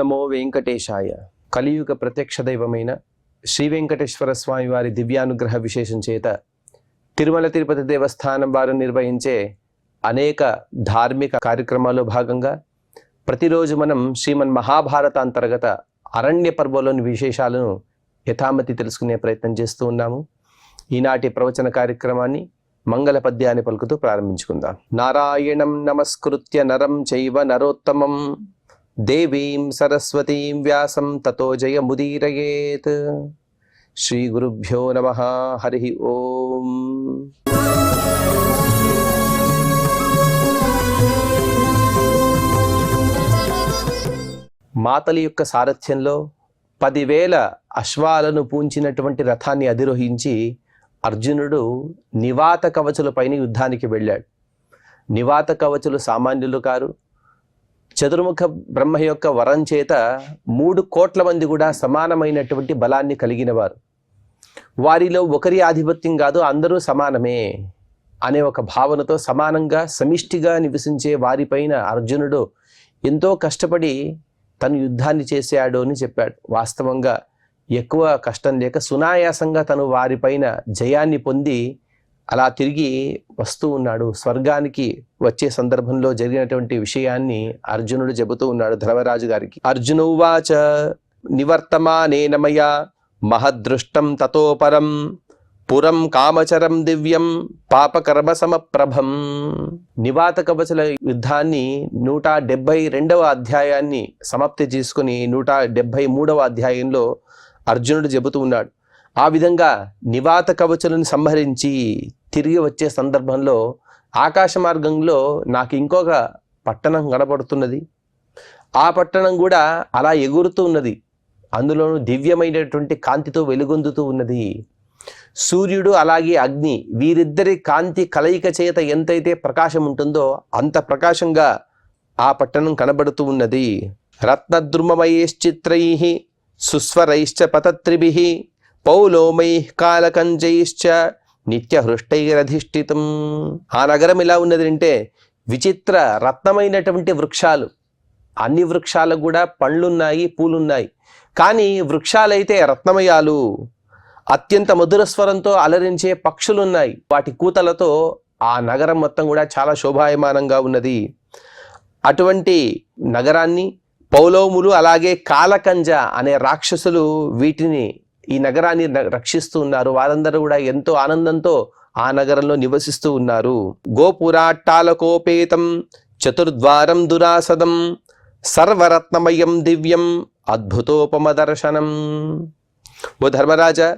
నమో వెంకటేశాయ. కలియుగ ప్రత్యక్ష దైవమైన శ్రీ వెంకటేశ్వర స్వామి వారి దివ్యానుగ్రహ విశేషం చేత తిరుమల తిరుపతి దేవస్థానం వారు నిర్వహించే అనేక ధార్మిక కార్యక్రమాల్లో భాగంగా ప్రతిరోజు మనం శ్రీమన్ మహాభారత అంతర్గత అరణ్య పర్వంలోని విశేషాలను యథామతి తెలుసుకునే ప్రయత్నం చేస్తూ ఉన్నాము. ఈనాటి ప్రవచన కార్యక్రమాన్ని మంగళ పద్యాన్ని పలుకుతూ ప్రారంభించుకుందాం. నారాయణం నమస్కృత్య నరం చైవ నరోత్తమం దేవీం సరస్వతీం వ్యాసం తతో జయముదీరయేత్. శ్రీ గురుభ్యో నమః. హరి ఓం. మాతలి యొక్క సారథ్యంలో 10,000 అశ్వాలను పూంచినటువంటి రథాన్ని అధిరోహించి అర్జునుడు నివాత కవచులపైన యుద్ధానికి వెళ్ళాడు. నివాత కవచులు సామాన్యులు కారు. చతుర్ముఖ బ్రహ్మ యొక్క వరం చేత 3 కోట్ల మంది కూడా సమానమైనటువంటి బలాన్ని కలిగిన వారు. వారిలో ఒకరి ఆధిపత్యం కాదు, అందరూ సమానమే అనే ఒక భావనతో సమానంగా సమిష్టిగా నివసించే వారిపైన అర్జునుడు ఎంతో కష్టపడి తను యుద్ధాన్ని చేశాడు అని చెప్పాడు. వాస్తవంగా ఎక్కువ కష్టం లేక సునాయాసంగా తను వారిపైన జయాన్ని పొంది అలా తిరిగి వస్తూ ఉన్నాడు. స్వర్గానికి వచ్చే సందర్భంలో జరిగినటువంటి విషయాన్ని అర్జునుడు చెబుతూ ఉన్నాడు ధర్మరాజు గారికి. అర్జున ఉవాచ నివర్తమానేన మయా మహదృష్టం తతోపరం పురం కామచరం దివ్యం పాపకర్మ సమప్రభం. నివాత కవచల యుద్ధాన్ని 172వ అధ్యాయాన్ని సమాప్తి చేసుకుని 173వ అధ్యాయంలో అర్జునుడు చెబుతూ ఉన్నాడు. ఆ విధంగా నివాత కవచులను సంహరించి తిరిగి వచ్చే సందర్భంలో ఆకాశ మార్గంలో నాకు ఇంకొక పట్టణం కనబడుతున్నది. ఆ పట్టణం కూడా అలా ఎగురుతూ ఉన్నది. అందులోనూ దివ్యమైనటువంటి కాంతితో వెలుగొందుతూ ఉన్నది. సూర్యుడు అలాగే అగ్ని వీరిద్దరి కాంతి కలయిక చేత ఎంతైతే ప్రకాశం ఉంటుందో అంత ప్రకాశంగా ఆ పట్టణం కనబడుతూ ఉన్నది. రత్నద్రుమమయైశ్చిత్రైః సుస్వరైశ్చ పతత్రిభిః పౌలోమైః కాలకంజైశ్చ నిత్యహృష్టైరధిష్ఠితం. ఆ నగరం ఎలా ఉన్నది అంటే విచిత్ర రత్నమైనటువంటి వృక్షాలు. అన్ని వృక్షాలకు కూడా పండ్లున్నాయి, పూలున్నాయి. కానీ వృక్షాలైతే రత్నమయాలు. అత్యంత మధుర స్వరంతో అలరించే పక్షులున్నాయి. వాటి కూతలతో ఆ నగరం మొత్తం కూడా చాలా శోభాయమానంగా ఉన్నది. అటువంటి నగరాన్ని పౌలోములు అలాగే కాలకంజ అనే రాక్షసులు ఈ నగరాన్ని రక్షిస్తూ ఉన్నారు. వారందరూ కూడా ఎంతో ఆనందంతో ఆ నగరంలో నివసిస్తూ ఉన్నారు. గోపురాట్టాలకోపేతం చతుర్ద్వారం దురాసదం సర్వరత్నమయం దివ్యం అద్భుతోపమ దర్శనం. ఓ ధర్మరాజా,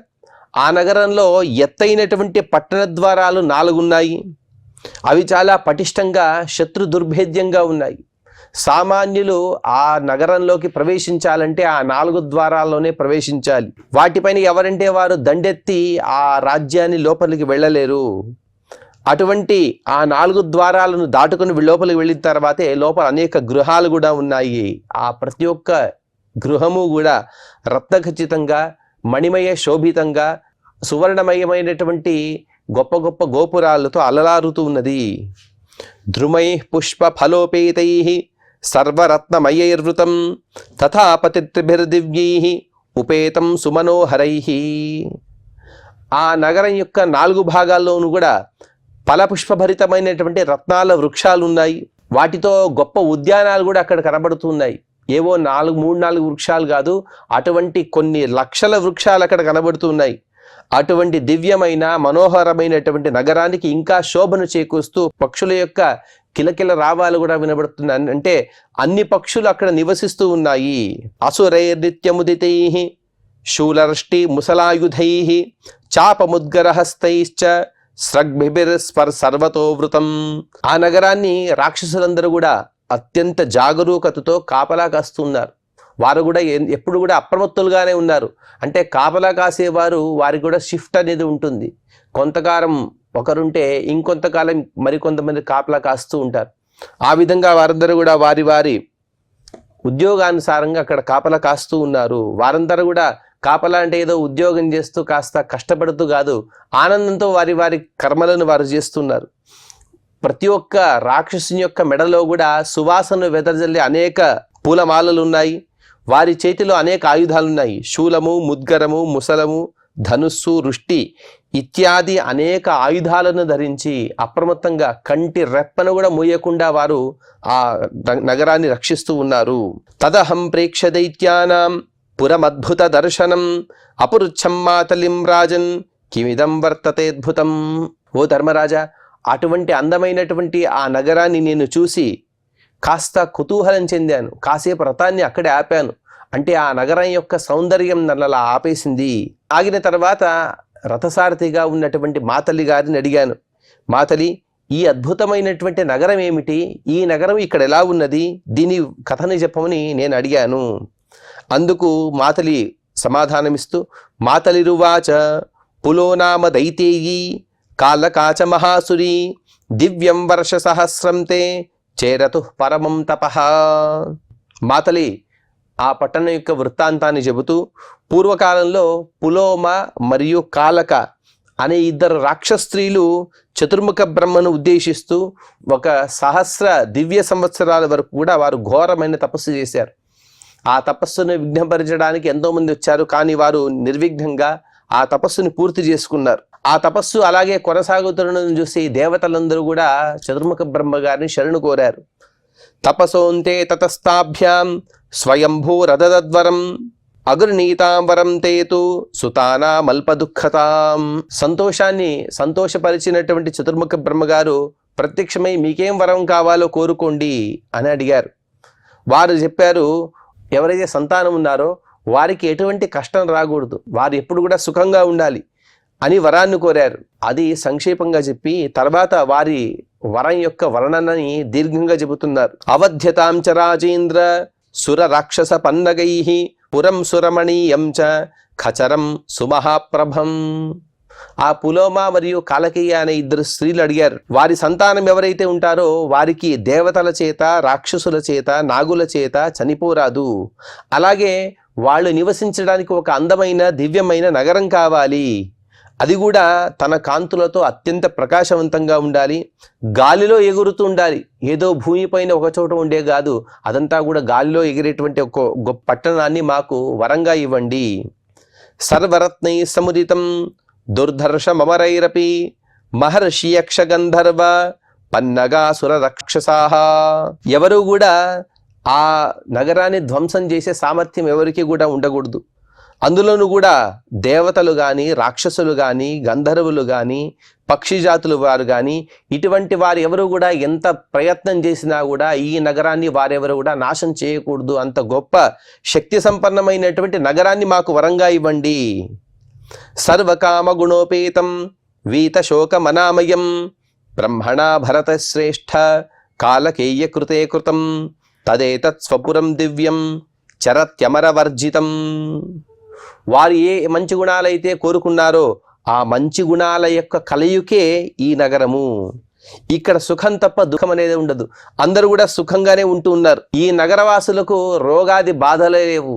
ఆ నగరంలో ఎత్తైనటువంటి పట్టణ ద్వారాలు 4 ఉన్నాయి. అవి చాలా పటిష్టంగా శత్రు దుర్భేద్యంగా ఉన్నాయి. సామాన్యులు ఆ నగరంలోకి ప్రవేశించాలంటే ఆ 4 ద్వారాల్లోనే ప్రవేశించాలి. వాటిపైన ఎవరంటే వారు దండెత్తి ఆ రాజ్యాన్ని లోపలికి వెళ్ళలేరు. అటువంటి ఆ 4 ద్వారాలను దాటుకుని లోపలికి వెళ్ళిన తర్వాతే లోపల అనేక గృహాలు కూడా ఉన్నాయి. ఆ ప్రతి ఒక్క గృహము కూడా రత్నఖచితంగా మణిమయ శోభితంగా సువర్ణమయమైనటువంటి గొప్ప గొప్ప గోపురాలతో అలలారుతూ ఉన్నది. ద్రుమై పుష్ప ఫలోపేతై సర్వరత్నమయైర్వృతం తథా పతిత్రిభిర్దివ్యైః ఉపేతం సుమనోహరైః. ఆ నగరం యొక్క 4 భాగాల్లోనూ కూడా ఫలపుష్పభరితమైనటువంటి రత్నాల వృక్షాలు ఉన్నాయి. వాటితో గొప్ప ఉద్యానాలు కూడా అక్కడ కనబడుతున్నాయి. ఏవో 3-4 వృక్షాలు కాదు, అటువంటి కొన్ని లక్షల వృక్షాలు అక్కడ కనబడుతున్నాయి. అటువంటి దివ్యమైన మనోహరమైనటువంటి నగరానికి ఇంకా శోభను చేకూరుస్తూ పక్షుల యొక్క కిలకిల రావాలు కూడా వినబడుతున్నాయి. అంటే అన్ని పక్షులు అక్కడ నివసిస్తూ ఉన్నాయి. అసురైర్నిత్యముదితైః శూలర్ష్టి ముసలాయుధైః చాపముద్గరహస్తైశ్చ సర్వతోవృతం. ఆ నగరాన్ని రాక్షసులందరూ కూడా అత్యంత జాగరూకతతో కాపలా కాస్తున్నారు. వారు కూడా ఎప్పుడు కూడా అప్రమత్తులుగానే ఉన్నారు. అంటే కాపలా కాసేవారు వారికి కూడా షిఫ్ట్ అనేది ఉంటుంది. కొంతకాలం ఒకరుంటే ఇంకొంతకాలం మరికొంతమంది కాపలా కాస్తూ ఉంటారు. ఆ విధంగా వారందరూ కూడా వారి వారి ఉద్యోగానుసారంగా అక్కడ కాపలా కాస్తూ ఉన్నారు. వారందరూ కూడా కాపలా అంటే ఏదో ఉద్యోగం చేస్తూ కాస్త కష్టపడుతూ కాదు, ఆనందంతో వారి వారి కర్మలను వారు చేస్తున్నారు. ప్రతి ఒక్క రాక్షసుని యొక్క మెడలో కూడా సువాసన వెదజల్లి అనేక పూలమాలలు ఉన్నాయి. వారి చేతిలో అనేక ఆయుధాలున్నాయి. శూలము, ముద్గరము, ముసలము, ధనుస్సు, రుష్టి ఇత్యాది అనేక ఆయుధాలను ధరించి అప్రమత్తంగా కంటి రెప్పను కూడా మూయకుండా వారు ఆ నగరాన్ని రక్షిస్తూ ఉన్నారు. తదహం ప్రేక్ష దైత్యానాం పురమద్భుత దర్శనం అపురుచ్ఛం మాతలిం రాజన్ కిమిదం వర్తతేద్భుతం. ఓ ధర్మరాజా, అటువంటి అందమైనటువంటి ఆ నగరాన్ని నేను చూసి కాస్త కుతూహలం చెందాను. కాసేపు రథాన్ని అక్కడే ఆపాను. అంటే ఆ నగరం యొక్క సౌందర్యం నన్ను ఆపేసింది. ఆగిన తర్వాత రథసారథిగా ఉన్నటువంటి మాతలి గారిని అడిగాను, మాతలి, ఈ అద్భుతమైనటువంటి నగరం ఏమిటి? ఈ నగరం ఇక్కడ ఎలా ఉన్నది? దీని కథని చెప్పమని నేను అడిగాను. అందుకు మాతలి సమాధానమిస్తూ, మాతలిరువాచ పులోనామ దైతేయి కాలకాచ మహాసురి దివ్యం వర్ష సహస్రం తే చేరతు పరమం తపః. మాతలి ఆ పట్టణం యొక్క వృత్తాంతాన్ని చెబుతూ, పూర్వకాలంలో పులోమ మరియు కాలక అనే ఇద్దరు రాక్షస్త్రీలు చతుర్ముఖ బ్రహ్మను ఉద్దేశిస్తూ 1,000 దివ్య సంవత్సరాల వరకు కూడా వారు ఘోరమైన తపస్సు చేశారు. ఆ తపస్సును విఘ్నపరచడానికి ఎంతోమంది వచ్చారు, కానీ వారు నిర్విఘ్నంగా ఆ తపస్సుని పూర్తి చేసుకున్నారు. ఆ తపస్సు అలాగే కొనసాగుతున్నదని చూసి దేవతలందరూ కూడా చతుర్ముఖ బ్రహ్మ గారిని శరణు కోరారు. తపసోంతే తతస్తాభ్యాం స్వయంభూరదద్వరం అగృణీతాం వరం తేతు సుతానామల్ప దుఃఖతాం. సంతోషపరిచినటువంటి చతుర్ముఖ బ్రహ్మగారు ప్రత్యక్షమై మీకేం వరం కావాలో కోరుకోండి అని అడిగారు. వారు చెప్పారు, ఎవరైతే సంతానం ఉన్నారో వారికి ఎటువంటి కష్టం రాకూడదు, వారు ఎప్పుడు కూడా సుఖంగా ఉండాలి అని వరాన్ని కోరారు. అది సంక్షేపంగా చెప్పి తర్వాత వారి వరం యొక్క వర్ణనని దీర్ఘంగా చెబుతున్నారు. అవధ్యతాం చ రాజేంద్ర సుర రాక్షస పన్నగైః పురం సురమణీయం చ ఖచరం సుమహాప్రభం. ఆ పులోమ మరియు కాలకేయ అనే ఇద్దరు స్త్రీలు అడిగారు, వారి సంతానం ఎవరైతే ఉంటారో వారికి దేవతల చేత, రాక్షసుల చేత, నాగుల చేత చనిపోరాదు. అలాగే వాళ్ళు నివసించడానికి ఒక అందమైన దివ్యమైన నగరం కావాలి. అది కూడా తన కాంతులతో అత్యంత ప్రకాశవంతంగా ఉండాలి, గాలిలో ఎగురుతూ ఉండాలి. ఏదో భూమిపైన ఒక చోట ఉండే కాదు, అదంతా కూడా గాలిలో ఎగిరేటువంటి ఒక గొప్ప పట్టణాన్ని మాకు వరంగా ఇవ్వండి. సర్వరత్నై సముదితం దుర్ధర్షమరైరపి మహర్షి యక్ష గంధర్వ పన్నగాసుర రాక్షసాః. ఎవరు కూడా ఆ నగరాన్ని ధ్వంసం చేసే సామర్థ్యం ఎవరికి కూడా ఉండకూడదు. అందులోనూ కూడా దేవతలు కానీ, రాక్షసులు కానీ, గంధర్వులు కానీ, పక్షి జాతులు వారు కానీ, ఇటువంటి వారు ఎవరు కూడా ఎంత ప్రయత్నం చేసినా కూడా ఈ నగరాన్ని వారెవరు కూడా నాశనం చేయకూడదు. అంత గొప్ప శక్తి సంపన్నమైనటువంటి నగరాన్ని మాకు వరంగా ఇవ్వండి. సర్వకామ గుణోపేతం వీత శోక మనామయం బ్రహ్మణా భరత శ్రేష్ఠ కాలకేయ కృతే కృతం తదేతత్ స్వపురం దివ్యం చరత్యమరవర్జితం. వారు ఏ మంచి గుణాలైతే కోరుకున్నారో ఆ మంచి గుణాల యొక్క కలయికే ఈ నగరము. ఇక్కడ సుఖం తప్ప దుఃఖం అనేది ఉండదు, అందరూ కూడా సుఖంగానే ఉంటూ ఉన్నారు. ఈ నగరవాసులకు రోగాది బాధలే లేవు.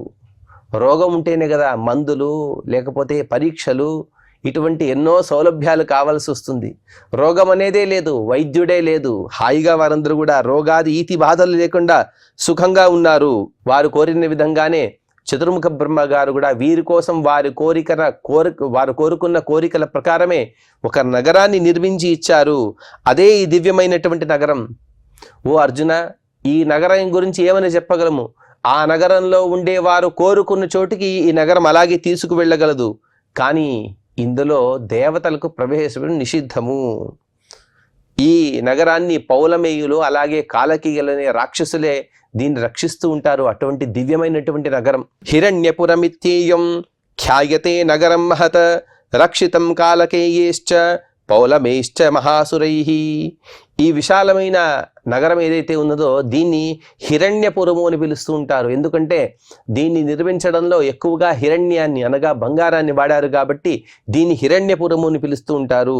రోగం ఉంటేనే కదా మందులు, లేకపోతే పరీక్షలు, ఇటువంటి ఎన్నో సౌలభ్యాలు కావాల్సి వస్తుంది. రోగం అనేదే లేదు, వైద్యుడే లేదు. హాయిగా వారందరూ కూడా రోగాది ఈతి బాధలు లేకుండా సుఖంగా ఉన్నారు. వారు కోరిన విధంగానే చతుర్ముఖ బ్రహ్మ గారు కూడా వీరి కోసం వారు కోరుకున్న కోరికల ప్రకారమే ఒక నగరాన్ని నిర్మించి ఇచ్చారు. అదే ఈ దివ్యమైనటువంటి నగరం. ఓ అర్జున, ఈ నగరం గురించి ఏమని చెప్పగలము? ఆ నగరంలో ఉండేవారు కోరుకున్న చోటికి ఈ నగరం అలాగే తీసుకువెళ్ళగలదు. కానీ ఇందులో దేవతలకు ప్రవేశం నిషిద్ధము. ఈ నగరాన్ని పౌలమేయులు అలాగే కాలకీయులనే రాక్షసులే దీన్ని రక్షిస్తూ ఉంటారు. అటువంటి దివ్యమైనటువంటి నగరం. హిరణ్యపురమిత్యేయం ఖ్యాయతే నగరం మహత రక్షితం కాలకేయేశ్చ పౌలమేశ్చ మహాసురైః. ఈ విశాలమైన నగరం ఏదైతే ఉన్నదో దీన్ని హిరణ్యపురము అని పిలుస్తూ ఉంటారు. ఎందుకంటే దీన్ని నిర్మించడంలో ఎక్కువగా హిరణ్యాన్ని అనగా బంగారాన్ని వాడారు కాబట్టి దీన్ని హిరణ్యపురము అని పిలుస్తూ ఉంటారు.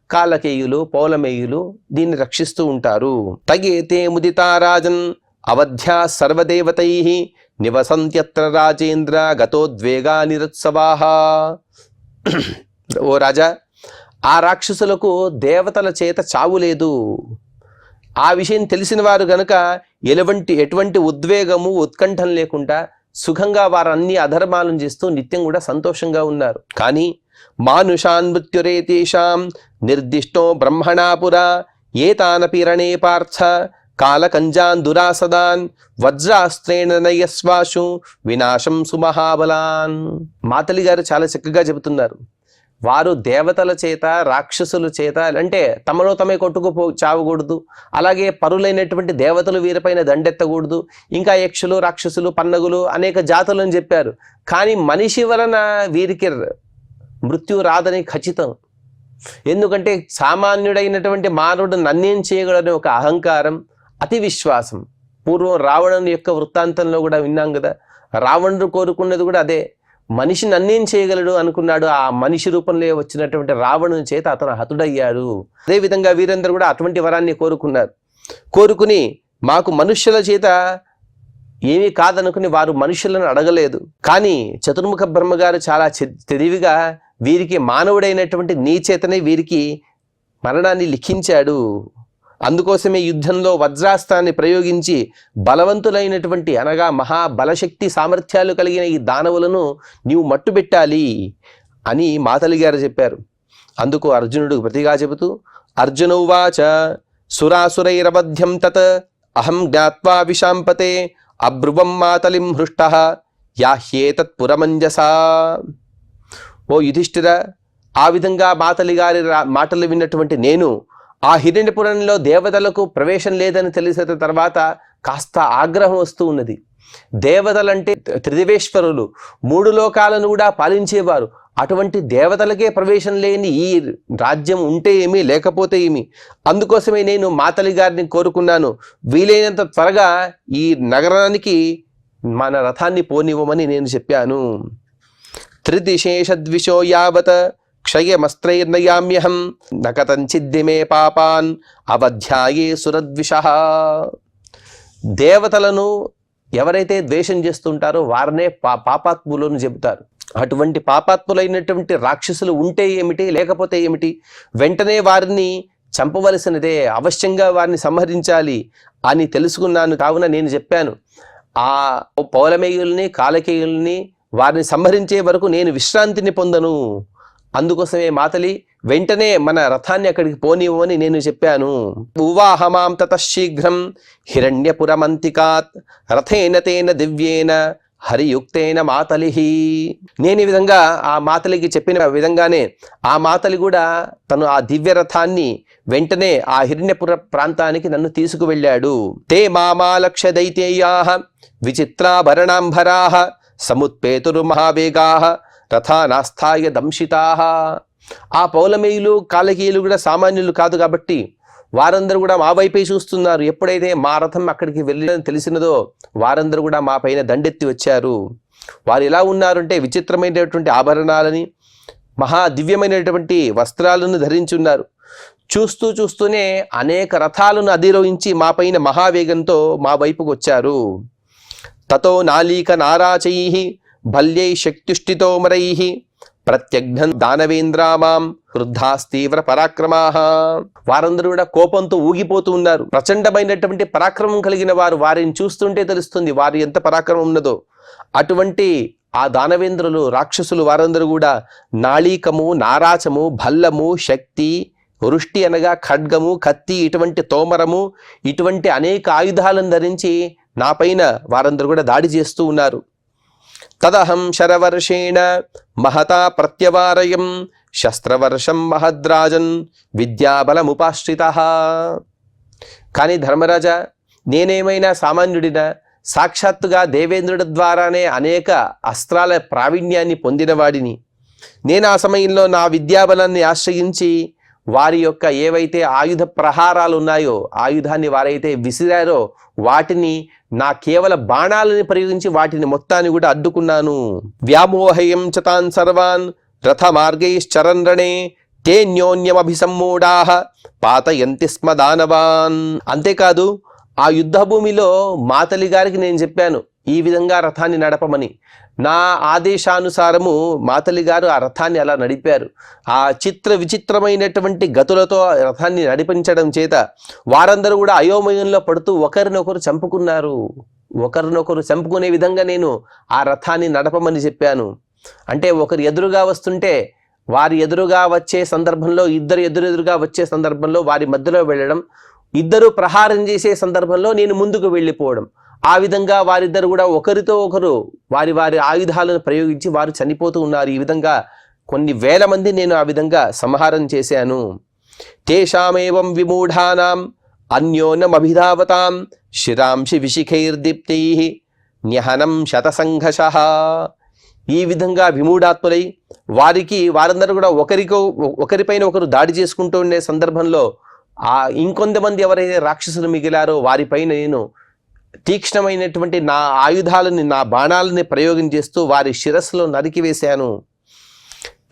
కాలకేయులు, పౌలమేయులు దీన్ని రక్షిస్తూ ఉంటారు. తగేతే ముదితారాజన్ అవధ్యా సర్వదేవతైః నివసంత్యత్ర రాజేంద్ర గతోద్వేగా నిరుత్సవాః. ఓ రాజా, ఆ రాక్షసులకు దేవతల చేత చావు లేదు. ఆ విషయం తెలిసిన వారు గనుక ఎటువంటి ఉద్వేగము, ఉత్కంఠం లేకుండా సుఖంగా వారు అన్ని అధర్మాలను చేస్తూ నిత్యం కూడా సంతోషంగా ఉన్నారు. కానీ మానుషాన్ మృత్యురేతేషాం నిర్దిష్టో బ్రహ్మణాపురా ఏతానపి రణే పార్థ కాలకంజాన్ దురాసదాన్ వజ్రాస్త్రేణ నయస్వాశు వినాశం సుమహాబలాన్. మాతలి గారు చాలా చక్కగా చెబుతున్నారు. వారు దేవతల చేత రాక్షసుల చేత అంటే తమలో తమే కొట్టుకుపో చావకూడదు, అలాగే పరులైనటువంటి దేవతలు వీరిపైన దండెత్తకూడదు, ఇంకా యక్షులు రాక్షసులు పన్నగులు అనేక జాతులని చెప్పారు. కానీ మనిషి వలన వీరికి మృత్యు రాదని ఖచ్చితం. ఎందుకంటే సామాన్యుడైనటువంటి మానవుడు నన్నేం చేయగలనే ఒక అహంకారం, అతి విశ్వాసం. పూర్వం రావణుని యొక్క వృత్తాంతంలో కూడా విన్నాం కదా, రావణుడు కోరుకున్నది కూడా అదే, మనిషి నన్నేం చేయగలడు అనుకున్నాడు. ఆ మనిషి రూపంలో వచ్చినటువంటి రావణుని చేత అతను హతుడయ్యాడు. అదేవిధంగా వీరందరూ కూడా అటువంటి వరాన్ని కోరుకున్నారు. కోరుకుని మాకు మనుష్యుల చేత ఏమీ కాదనుకుని వారు మనుషులను అడగలేదు. కానీ చతుర్ముఖ బ్రహ్మగారు చాలా తెలివిగా వీరికి మానవుడైనటువంటి నీ చేతనే వీరికి మరణాన్ని లిఖించాడు. అందుకోసమే యుద్ధంలో వజ్రాస్త్రాన్ని ప్రయోగించి బలవంతులైనటువంటి అనగా మహాబలశక్తి సామర్థ్యాలు కలిగిన ఈ దానవులను నీవు మట్టుబెట్టాలి అని మాతలి గారు చెప్పారు. అందుకు అర్జునుడు ప్రతిగా చెబుతూ అర్జునౌవాచ సురాసురైరవధ్యం తత్ అహం జ్ఞాత్వా విశాంపతే అబ్రువం మాతలిం హృష్టః యాహ్యేతత్ పురమంజసా. ఓ యుధిష్ఠిర, ఆ విధంగా మాతలి గారి మాటలు విన్నటువంటి నేను ఆ హిరణ్యపురంలో దేవతలకు ప్రవేశం లేదని తెలిసిన తర్వాత కాస్త ఆగ్రహం వస్తూ ఉన్నది. దేవతలంటే త్రిదివేశ్వరులు, 3 లోకాలను కూడా పాలించేవారు. అటువంటి దేవతలకే ప్రవేశం లేని ఈ రాజ్యం ఉంటే ఏమి లేకపోతే ఏమి. అందుకోసమే నేను మాతలి గారిని కోరుకున్నాను, వీలైనంత త్వరగా ఈ నగరానికి మన రథాన్ని పోనివ్వమని నేను చెప్పాను. త్రిదిశేషద్విషో యావత్ క్షయమస్త్రైర్నయామ్యహం నకతంచిద్దిమే పాపాన్ అవధ్యాయే సురద్విషః. దేవతలను ఎవరైతే ద్వేషం చేస్తుంటారో వారినే పాపాత్ములను చెబుతారు. అటువంటి పాపాత్ములైనటువంటి రాక్షసులు ఉంటే ఏమిటి లేకపోతే ఏమిటి, వెంటనే వారిని చంపవలసినదే, అవశ్యంగా వారిని సంహరించాలి అని తెలుసుకున్నాను. కావున నేను చెప్పాను, ఆ పౌలమేయుల్ని కాలకేయుల్ని వారిని సంహరించే వరకు నేను విశ్రాంతిని పొందను. అందుకోసమే మాతలి వెంటనే మన రథాన్ని అక్కడికి పోనివ్వమని నేను చెప్పాను. ఉవాహమాం తతశీఘ్రం హిరణ్యపురమంతికాత్ రథేన తేన దివ్యేన హరియుక్తేన మాతలి. నేను ఈ విధంగా ఆ మాతలికి చెప్పిన విధంగానే ఆ మాతలి కూడా తను ఆ దివ్య రథాన్ని వెంటనే ఆ హిరణ్యపుర ప్రాంతానికి నన్ను తీసుకువెళ్ళాడు. తే మామాలక్ష్య దైతేయాః విచిత్రాభరణాంబరాః సముత్పేతురు మహావేగాః రథానాస్థాయ దంశితాః. ఆ పౌలమేయులు కాలకీయులు కూడా సామాన్యులు కాదు కాబట్టి వారందరూ కూడా మా వైపే చూస్తున్నారు. ఎప్పుడైతే మా రథం అక్కడికి వెళ్ళని తెలిసినదో వారందరూ కూడా మా పైన దండెత్తి వచ్చారు. వారు ఎలా ఉన్నారంటే విచిత్రమైనటువంటి ఆభరణాలని మహా దివ్యమైనటువంటి వస్త్రాలను ధరించున్నారు. చూస్తూనే అనేక రథాలను అధిరోహించి మా పైన మహావేగంతో మా వైపుకు వచ్చారు. తతో నాలీక నారాచైః భల్యై శక్తుష్టితోమరైః ప్రత్యఘ్నం దానవేంద్రామాం క్రుద్ధాస్తీవ్ర పరాక్రమాః. వారందరూ కూడా కోపంతో ఊగిపోతూ ఉన్నారు. ప్రచండమైనటువంటి పరాక్రమం కలిగిన వారు, వారిని చూస్తుంటే తెలుస్తుంది వారు ఎంత పరాక్రమం ఉన్నదో. అటువంటి ఆ దానవేంద్రులు రాక్షసులు వారందరూ కూడా నాళీకము నారాచము భల్లము శక్తి వృష్టి అనగా ఖడ్గము కత్తి ఇటువంటి తోమరము ఇటువంటి అనేక ఆయుధాలను ధరించి నా పైన వారందరూ కూడా దాడి చేస్తూ ఉన్నారు. తదహం శరవర్షేణ మహతా ప్రత్యవారయం శస్త్రవర్షం మహద్రాజన్ విద్యాబలముపాశ్రితః. కానీ ధర్మరాజా, నేనేమైనా సామాన్యుడినా? సాక్షాత్తుగా దేవేంద్రుడి ద్వారానే అనేక అస్త్రాల ప్రావీణ్యాన్ని పొందినవాడిని. నేను ఆ సమయంలో నా విద్యాబలాన్ని ఆశ్రయించి వారి యొక్క ఏవైతే ఆయుధ ప్రహారాలు ఉన్నాయో, ఆయుధాన్ని వారైతే విసిరారో వాటిని నా కేవల బాణాలని ప్రయోగించి వాటిని మొత్తాన్ని కూడా అడ్డుకున్నాను. వ్యామోహయం చతాన్ సర్వాన్ రథ మార్గైశ్చరన్ రణే తేన్యోన్యమభిసమ్మూఢాః పాతయంతి స్మ దానవాన్. అంతేకాదు ఆ యుద్ధ భూమిలో మాతలి గారికి నేను చెప్పాను ఈ విధంగా రథాన్ని నడపమని. నా ఆదేశానుసారము మాతలి గారు ఆ రథాన్ని అలా నడిపారు. ఆ విచిత్రమైనటువంటి గతులతో రథాన్ని నడిపించడం చేత వారందరూ కూడా అయోమయంలో పడుతూ ఒకరినొకరు చంపుకున్నారు. ఒకరినొకరు చంపుకునే విధంగా నేను ఆ రథాన్ని నడపమని చెప్పాను. అంటే ఒకరు ఎదురుగా వస్తుంటే వారి ఎదురుగా వచ్చే సందర్భంలో, ఇద్దరు ఎదురుగా వచ్చే సందర్భంలో వారి మధ్యలో వెళ్ళడం, ఇద్దరు ప్రహారం చేసే సందర్భంలో నేను ముందుకు వెళ్ళిపోవడం, ఆ విధంగా వారిద్దరు కూడా ఒకరితో ఒకరు వారి వారి ఆయుధాలను ప్రయోగించి వారు చనిపోతూ ఉన్నారు. ఈ విధంగా కొన్ని వేల మంది నేను ఆ విధంగా సంహారం చేశాను. తేషామేవం విమూఢానాం అన్యోన్యమభిధావతాం శిరాంశి విశిఖైర్దీప్తైః న్యహనం శతసంఘషః. ఈ విధంగా విమూఢాత్ములై వారందరూ కూడా ఒకరిపైన ఒకరు దాడి చేసుకుంటూ ఉండే సందర్భంలో ఇంకొంతమంది ఎవరైతే రాక్షసులు మిగిలారో వారిపైన నేను తీక్ష్ణమైనటువంటి నా ఆయుధాలని, నా బాణాలని ప్రయోగం చేస్తూ వారి శిరస్సులో నరికివేశాను.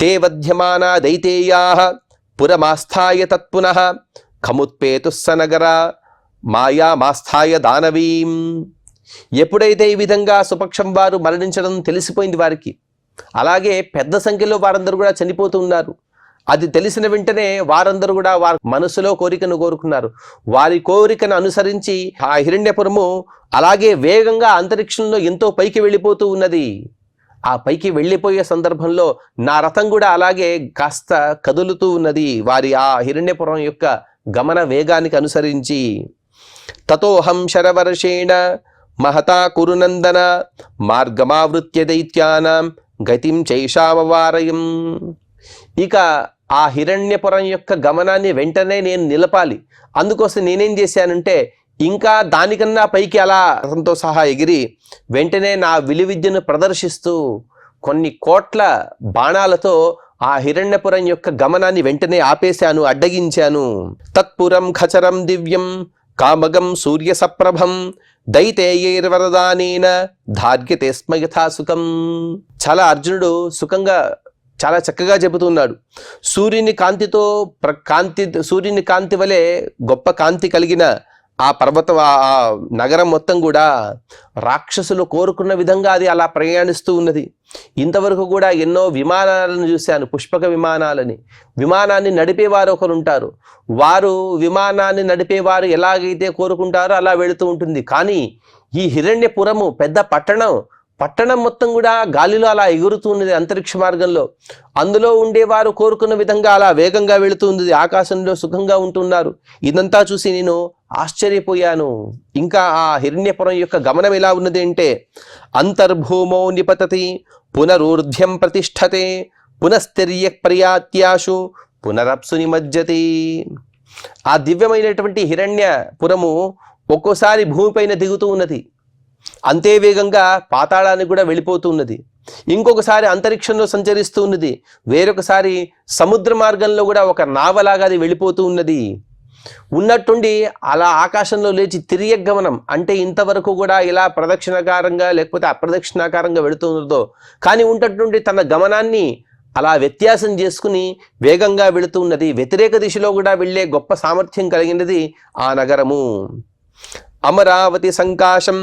తే వధ్యమానా దైతేయాః పురమాస్థాయ తత్పునః ఖముత్పేతుస్సనగర మాయామాస్థాయ దానవీం. ఎప్పుడైతే ఈ విధంగా సుపక్షం వారు మరణించడం తెలిసిపోయింది వారికి, అలాగే పెద్ద సంఖ్యలో వారందరూ కూడా చనిపోతూ ఉన్నారు. అది తెలిసిన వెంటనే వారందరూ కూడా వారి మనసులో కోరికను కోరుకున్నారు. వారి కోరికను అనుసరించి ఆ హిరణ్యపురము అలాగే వేగంగా అంతరిక్షంలో ఎంతో పైకి వెళ్ళిపోతూ ఉన్నది. ఆ పైకి వెళ్ళిపోయే సందర్భంలో నా రథం కూడా అలాగే కాస్త కదులుతూ ఉన్నది వారి ఆ హిరణ్యపురం యొక్క గమన వేగానికి అనుసరించి. తతోహం శరవర్షేణ మహతా కురునందన మార్గమావృత్య దైత్యానాం గతిం చైషామవారయం. ఇక ఆ హిరణ్యపురం యొక్క గమనాన్ని వెంటనే నేను నిలపాలి. అందుకోసం నేనేం చేశానంటే ఇంకా దానికన్నా పైకి అలా రథంతో సహా ఎగిరి వెంటనే నా విలువిద్యను ప్రదర్శిస్తూ కొన్ని కోట్ల బాణాలతో ఆ హిరణ్యపురం యొక్క గమనాన్ని వెంటనే ఆపేశాను, అడ్డగించాను. తత్పురం ఖచరం దివ్యం కామగం సూర్య సప్రభం దైతేయైర్వరదానేన ధార్యతే స్మ యథాసుఖం. చాలా అర్జునుడు సుఖంగా చాలా చక్కగా చెబుతున్నాడు. సూర్యుని కాంతి వలె గొప్ప కాంతి కలిగిన ఆ పర్వతం, ఆ నగరం మొత్తం కూడా రాక్షసులు కోరుకున్న విధంగా అది అలా ప్రయాణిస్తూ ఉన్నది. ఇంతవరకు కూడా ఎన్నో విమానాలను చూశాను, పుష్పక విమానాలని. విమానాన్ని నడిపేవారు ఒకరు ఉంటారు. వారు విమానాన్ని నడిపేవారు ఎలాగైతే కోరుకుంటారో అలా వెళుతూ ఉంటుంది. కానీ ఈ హిరణ్యపురము పెద్ద పట్టణం మొత్తం కూడా గాలిలో అలా ఎగురుతూ ఉన్నది అంతరిక్ష మార్గంలో. అందులో ఉండేవారు కోరుకున్న విధంగా అలా వేగంగా వెళుతూ ఉంది, ఆకాశంలో సుఖంగా ఉంటున్నారు. ఇదంతా చూసి నేను ఆశ్చర్యపోయాను. ఇంకా ఆ హిరణ్యపురం యొక్క గమనం ఎలా ఉన్నది అంటే అంతర్భూమో నిపతతి పునరూర్ధ్యం ప్రతిష్ఠతే పునఃస్థిర్య ప్రయాత్యాశు పునరప్సు నిమజ్జతి. ఆ దివ్యమైనటువంటి హిరణ్యపురము ఒక్కోసారి భూమిపైన దిగుతూ ఉన్నది, అంతే వేగంగా పాతాళానికి కూడా వెళ్ళిపోతూ ఉన్నది. ఇంకొకసారి అంతరిక్షంలో సంచరిస్తూ ఉన్నది, వేరొకసారి సముద్ర మార్గంలో కూడా ఒక నావలాగా అది వెళ్ళిపోతూ ఉన్నది. ఉన్నట్టుండి అలా ఆకాశంలో లేచి తిరిగే గమనం అంటే ఇంతవరకు కూడా ఇలా ప్రదక్షిణాకారంగా లేకపోతే అప్రదక్షిణాకారంగా వెళుతున్నదో, కానీ ఉన్నట్టుండి తన గమనాన్ని అలా వ్యత్యాసం చేసుకుని వేగంగా వెళుతూ ఉన్నది. వ్యతిరేక దిశలో కూడా వెళ్ళే గొప్ప సామర్థ్యం కలిగినది ఆ నగరము. అమరావతి సంకాశం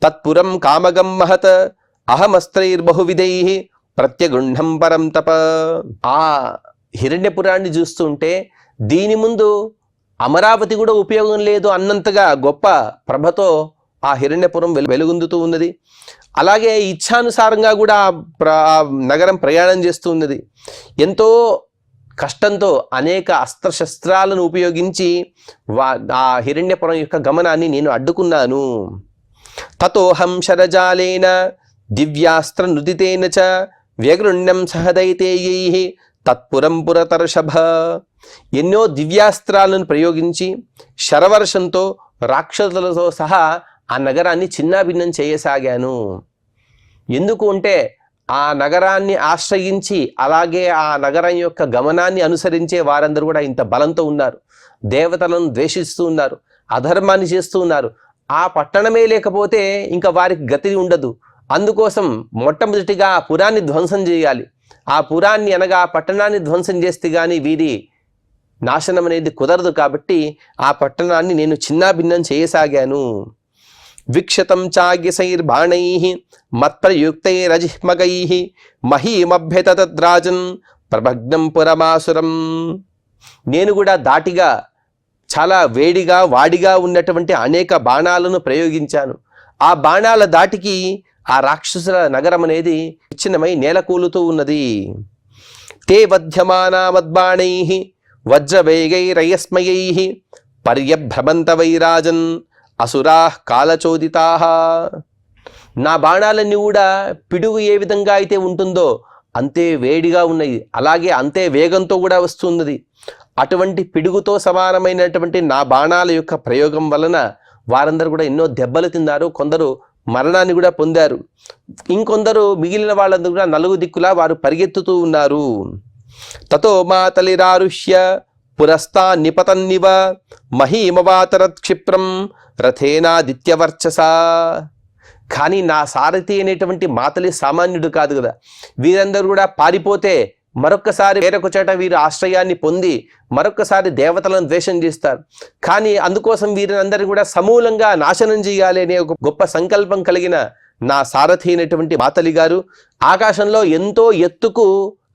తత్పురం కామగం మహత్ అహమస్త్రైర్బహువిధైః ప్రత్యగృహ్ణం పరం తప. ఆ హిరణ్యపురాన్ని చూస్తుంటే దీని ముందు అమరావతి కూడా ఉపయోగం లేదు అన్నంతగా గొప్ప ప్రభతో ఆ హిరణ్యపురం వెలుగొందుతూ ఉన్నది. అలాగే ఇచ్ఛానుసారంగా కూడా ఆ నగరం ప్రయాణం చేస్తూ ఉన్నది. ఎంతో కష్టంతో అనేక అస్త్రశస్త్రాలను ఉపయోగించి ఆ హిరణ్యపురం యొక్క గమనాన్ని నేను అడ్డుకున్నాను. తతోహం శరజాలేన దివ్యాస్త్ర నుదితేన చ వ్యగృణ్యం సహదైతేయైః తత్పురం పురతర్షభ. ఎన్నో దివ్యాస్త్రాలను ప్రయోగించి శరవర్షంతో రాక్షసులతో సహా ఆ నగరాన్ని చిన్నాభిన్నం చేయసాగాను. ఎందుకు అంటే ఆ నగరాన్ని ఆశ్రయించి అలాగే ఆ నగరం యొక్క గమనాన్ని అనుసరించే వారందరూ కూడా ఇంత బలంతో ఉన్నారు. దేవతలను ద్వేషిస్తూ ఉన్నారు, అధర్మాన్ని చేస్తూ ఉన్నారు. ఆ పట్టణమే లేకపోతే ఇంకా వారికి గతి ఉండదు. అందుకోసం మొట్టమొదటిగా ఆ పురాన్ని ధ్వంసం చేయాలి. ఆ పురాన్ని అనగా పట్టణాన్ని ధ్వంసం చేస్తే కానీ వీరి నాశనం అనేది కుదరదు. కాబట్టి ఆ పట్టణాన్ని నేను చిన్నాభిన్నం చేయసాగాను. విక్షతం చాగ్యసైర్బాణైః మత్ప్రయుక్తైరజిహ్మగైః మహీమభ్యతద్రాజన్ ప్రభగ్నం పురమాసురం. నేను కూడా దాటిగా చాలా వేడిగా వాడిగా ఉన్నటువంటి అనేక బాణాలను ప్రయోగించాను. ఆ బాణాల దాటికి ఆ రాక్షసుల నగరం అనేది విచ్ఛిన్నమై నేలకూలుతూ ఉన్నది. తే వధ్యమానా మద్బాణై వజ్రవేగైరయస్మయై పర్యభ్రమంత వైరాజన్ అసురా కాలచోదితా. నా బాణాలన్నీ కూడా పిడుగు ఏ విధంగా అయితే ఉంటుందో అంతే వేడిగా ఉన్నాయి, అలాగే అంతే వేగంతో కూడా వస్తున్నది. అటువంటి పిడుగుతో సమానమైనటువంటి నా బాణాల యొక్క ప్రయోగం వలన వారందరూ కూడా ఎన్నో దెబ్బలు తిన్నారు, కొందరు మరణాన్ని కూడా పొందారు. ఇంకొందరు మిగిలిన వాళ్ళందరూ కూడా నలుగు దిక్కులా వారు పరిగెత్తుతూ ఉన్నారు. తతో మాతలిరారుహ్య పురస్తా నిపతన్నివ మహీమవాతరత్ క్షిప్రం రథేనాదిత్యవర్చస. కానీ నా సారథి అనేటువంటి మాతలి సామాన్యుడు కాదు కదా. వీరందరూ కూడా పారిపోతే మరొక్కసారి వేరొక చోట వీరు ఆశ్రయాన్ని పొంది మరొక్కసారి దేవతలను ద్వేషం చేస్తారు. కానీ అందుకోసం వీరినందరినీ కూడా సమూలంగా నాశనం చేయాలి అనే ఒక గొప్ప సంకల్పం కలిగిన నా సారథి అయినటువంటి మాతలి గారు ఆకాశంలో ఎంతో ఎత్తుకు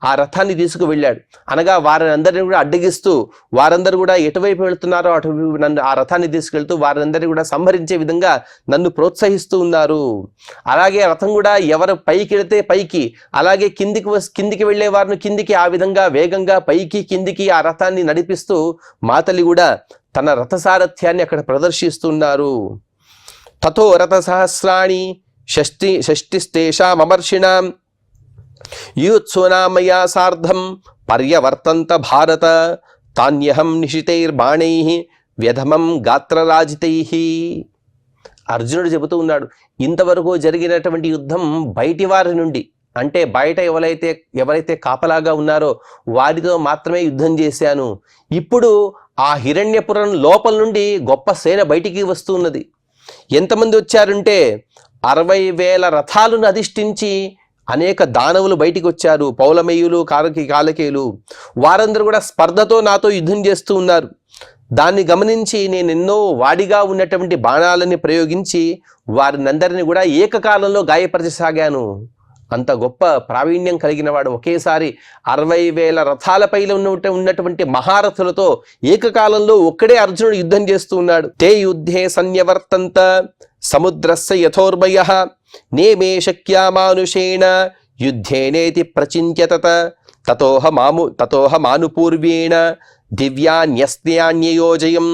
ఆ రథాన్ని తీసుకువెళ్ళాడు. అనగా వారిని అందరినీ కూడా అడ్డగిస్తూ వారందరూ కూడా ఎటువైపు వెళుతున్నారో అటువైపు నన్ను ఆ రథాన్ని తీసుకెళ్తూ వారందరినీ కూడా సంహరించే విధంగా నన్ను ప్రోత్సహిస్తూ ఉన్నారు. అలాగే రథం కూడా ఎవరు పైకి వెళితే పైకి, అలాగే కిందికి వెళ్ళే వారిని కిందికి, ఆ విధంగా వేగంగా పైకి కిందికి ఆ రథాన్ని నడిపిస్తూ మాతలి కూడా తన రథసారథ్యాన్ని అక్కడ ప్రదర్శిస్తున్నారు. తథో రథ సహస్రాణి షష్టిస్తేషామర్షిణాం యూత్సునామయా సార్ధం పర్యవర్తంత భారత తాన్యహం నిశితైర్బాణై వ్యధమం గాత్రరాజితై. అర్జునుడు చెబుతూ ఉన్నాడు, ఇంతవరకు జరిగినటువంటి యుద్ధం బయటి వారి నుండి, అంటే బయట ఎవరైతే కాపలాగా ఉన్నారో వారితో మాత్రమే యుద్ధం చేశాను. ఇప్పుడు ఆ హిరణ్యపురం లోపల నుండి గొప్ప సేన బయటికి వస్తున్నది. ఎంతమంది వచ్చారంటే 60,000 రథాలను అధిష్ఠించి అనేక దానవులు బయటికి వచ్చారు. పౌలమేయులు, కాలకేయులు వారందరూ కూడా స్పర్ధతో నాతో యుద్ధం చేస్తూ ఉన్నారు. దాన్ని గమనించి నేను ఎన్నో వాడిగా ఉన్నటువంటి బాణాలని ప్రయోగించి వారినందరినీ కూడా ఏకకాలంలో గాయపరచసాగాను. అంత గొప్ప ప్రావీణ్యం కలిగిన వాడు ఒకేసారి 60,000 రథాలపై ఉన్నటువంటి మహారథులతో ఏకకాలంలో ఒక్కడే అర్జునుడు యుద్ధం చేస్తూ ఉన్నాడు. తే యుద్ధే సన్యవర్తంత సముద్రస్య యథోర్మయః నేమే శక్యా మానుషేణ యుద్ధేనేతి ప్రచింత్య తతోహ మానుపూర్వేణ దివ్యాన్యస్త్యాన్యయోజయం.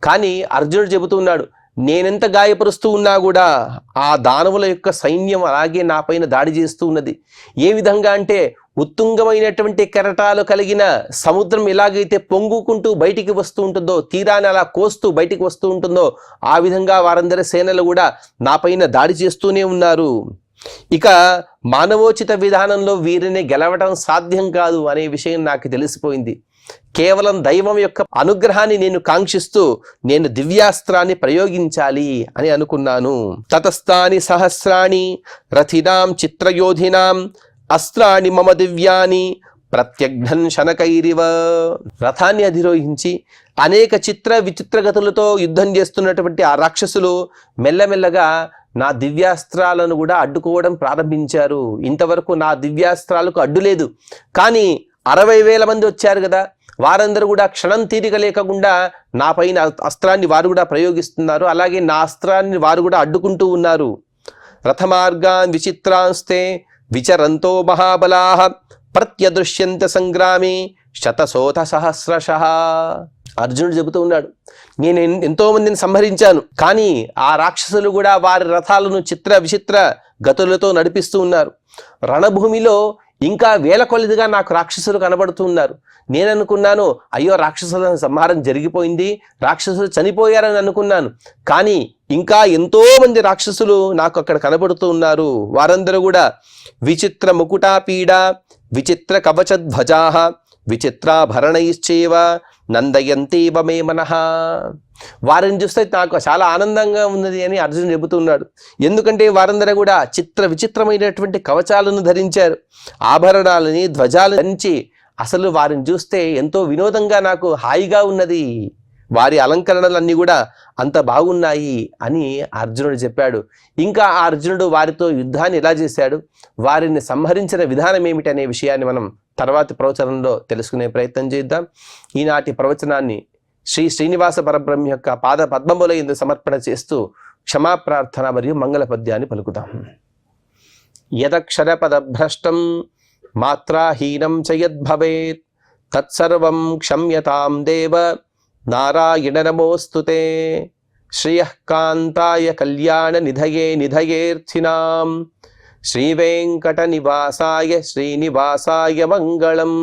కానీ అర్జునుడు చెబుతున్నాడు, నేనెంత గాయపరుస్తూ ఉన్నా కూడా ఆ దానవుల యొక్క సైన్యం అలాగే నా పైన దాడి చేస్తూ ఉన్నది. ఏ విధంగా అంటే ఉత్తుంగమైనటువంటి కెరటాలు కలిగిన సముద్రం ఎలాగైతే పొంగుకుంటూ బయటికి వస్తూ ఉంటుందో, తీరాన్ని అలా కోస్తూ బయటికి వస్తూ ఉంటుందో, ఆ విధంగా వారందరి సేనలు కూడా నా పైన దాడి చేస్తూనే ఉన్నారు. ఇక మానవోచిత విధానంలో వీరిని గెలవడం సాధ్యం కాదు అనే విషయం నాకు తెలిసిపోయింది. కేవలం దైవం యొక్క అనుగ్రహాన్ని నేను కాంక్షిస్తూ నేను దివ్యాస్త్రాన్ని ప్రయోగించాలి అని అనుకున్నాను. తతస్థాని సహస్రాణి రథినాం చిత్రయోధినాం అస్త్రాణి మమ దివ్యాని ప్రత్యఘ్నన్ శనకైరివ. రథాన్ని అధిరోహించి అనేక విచిత్రగతులతో యుద్ధం చేస్తున్నటువంటి ఆ రాక్షసులు మెల్లమెల్లగా నా దివ్యాస్త్రాలను కూడా అడ్డుకోవడం ప్రారంభించారు. ఇంతవరకు నా దివ్యాస్త్రాలకు అడ్డు లేదు. కానీ 60,000 మంది వచ్చారు కదా, వారందరూ కూడా క్షణం తీరిక లేకుండా నా పైన అస్త్రాన్ని వారు కూడా ప్రయోగిస్తున్నారు. అలాగే నా అస్త్రాన్ని వారు కూడా అడ్డుకుంటూ ఉన్నారు. రథమార్గాన్ విచిత్రాంస్తే విచరంతో మహాబలాః ప్రత్యదృశ్యంత సంగ్రామే శతశోథ సహస్రశః. అర్జునుడు చెబుతూ ఉన్నాడు, నేను ఎంతో మందిని సంహరించాను, కానీ ఆ రాక్షసులు కూడా వారి రథాలను విచిత్ర గతులతో నడిపిస్తూ ఉన్నారు. రణభూమిలో ఇంకా వేల కొలదిగా నాకు రాక్షసులు కనబడుతూ ఉన్నారు. నేను అనుకున్నాను, అయ్యో రాక్షసుల సంహారం జరిగిపోయింది, రాక్షసులు చనిపోయారని అనుకున్నాను. కానీ ఇంకా ఎంతో మంది రాక్షసులు నాకు అక్కడ కనబడుతూ ఉన్నారు. వారందరూ కూడా విచిత్ర ముకుటాపీడ విచిత్ర కవచధ్వజాః విచిత్రాభరణైశ్చైవ నందయంతీవ మే మనః. వారిని చూస్తే నాకు చాలా ఆనందంగా ఉన్నది అని అర్జునుడు చెబుతున్నాడు. ఎందుకంటే వారందరూ కూడా విచిత్రమైనటువంటి కవచాలను ధరించారు, ఆభరణాలని ధ్వజాలను ధరించి అసలు వారిని చూస్తే ఎంతో వినోదంగా నాకు హాయిగా ఉన్నది. వారి అలంకరణలన్నీ కూడా అంత బాగున్నాయి అని అర్జునుడు చెప్పాడు. ఇంకా ఆ అర్జునుడు వారితో యుద్ధాన్ని ఎలా చేశాడు, వారిని సంహరించిన విధానం ఏమిటి అనే విషయాన్ని మనం తర్వాతి ప్రవచనంలో తెలుసుకునే ప్రయత్నం చేద్దాం. ఈనాటి ప్రవచనాన్ని శ్రీ శ్రీనివాస పరబ్రహ్మ యొక్క పాద పద్మముల యందు సమర్పణ చేస్తూ క్షమాప్రార్థన మరియు మంగళ పద్యాన్ని పలుకుతాం. యదక్షరపదభ్రష్టం మాత్రాహీనం చ యద్భవేత్ తత్సర్వం క్షమ్యతాం దేవ నారాయణ నమోస్తుతే. శ్రియః కాంతాయ కళ్యాణ నిధయే నిధయేర్థినాం శ్రీవేంకట నివాసాయ శ్రీనివాసాయ మంగళం.